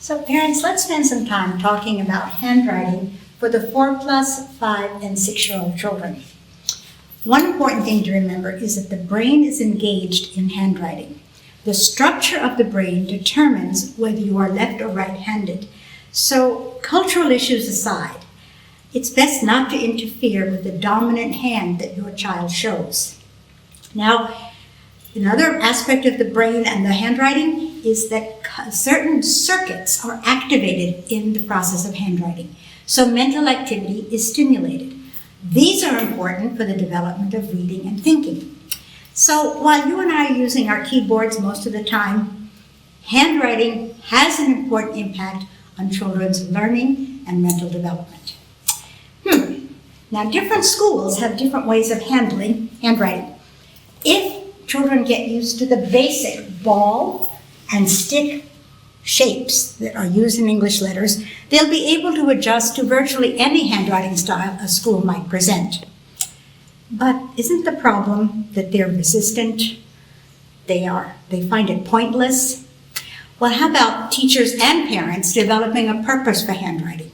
So parents, let's spend some time talking about handwriting for the 4+, 5, and 6-year-old children. One important thing to remember is that the brain is engaged in handwriting. The structure of the brain determines whether you are left or right-handed. So cultural issues aside, it's best not to interfere with the dominant hand that your child shows. Now, another aspect of the brain and the handwriting is that certain circuits are activated in the process of handwriting. So mental activity is stimulated. These are important for the development of reading and thinking. So while you and I are using our keyboards most of the time, handwriting has an important impact on children's learning and mental development. Now, different schools have different ways of handling handwriting. If children get used to the basic ball and stick shapes that are used in English letters, they'll be able to adjust to virtually any handwriting style a school might present. But isn't the problem that they're resistant? They find it pointless? Well, how about teachers and parents developing a purpose for handwriting?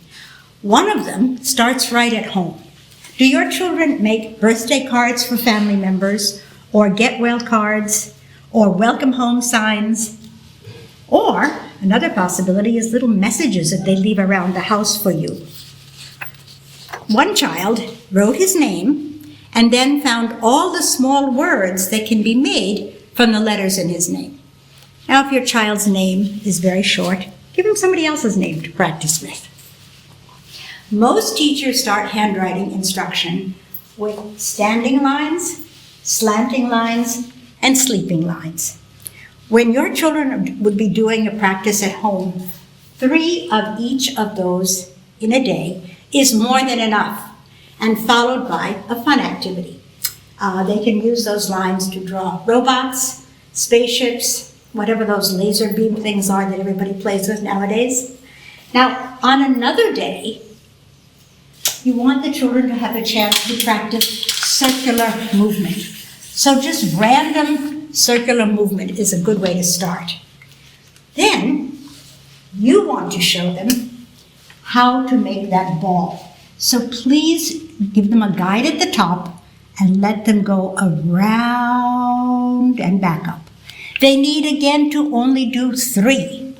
One of them starts right at home. Do your children make birthday cards for family members, or get well cards, or welcome home signs? Or another possibility is little messages that they leave around the house for you. One child wrote his name and then found all the small words that can be made from the letters in his name. Now, if your child's name is very short, give him somebody else's name to practice with. Most teachers start handwriting instruction with standing lines, slanting lines, and sleeping lines. When your children would be doing a practice at home, 3 of each of those in a day is more than enough, and followed by a fun activity. They can use those lines to draw robots, spaceships, whatever those laser beam things are that everybody plays with nowadays. Now, on another day, you want the children to have a chance to practice circular movement. So just random circular movement is a good way to start. Then, you want to show them how to make that ball. So please give them a guide at the top and let them go around and back up. They need again to only do 3.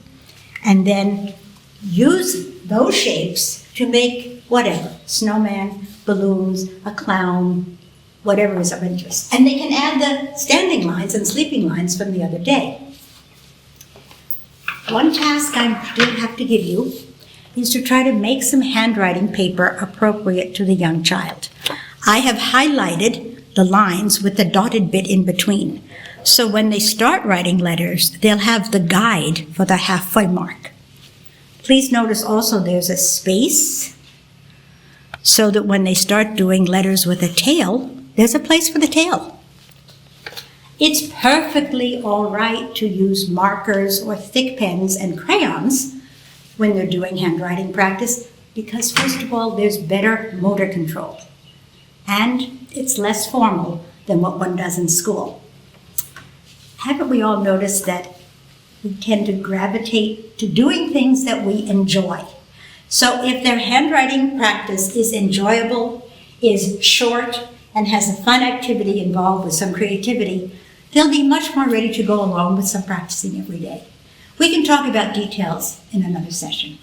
And then use those shapes to make whatever, snowman, balloons, a clown, whatever is of interest. And they can add the standing lines and sleeping lines from the other day. One task I do have to give you is to try to make some handwriting paper appropriate to the young child. I have highlighted the lines with the dotted bit in between. So when they start writing letters, they'll have the guide for the halfway mark. Please notice also there's a space so that when they start doing letters with a tail, there's a place for the tail. It's perfectly all right to use markers or thick pens and crayons when they're doing handwriting practice because, first of all, there's better motor control. And it's less formal than what one does in school. Haven't we all noticed that we tend to gravitate to doing things that we enjoy? So if their handwriting practice is enjoyable, is short, and has a fun activity involved with some creativity, they'll be much more ready to go along with some practicing every day. We can talk about details in another session.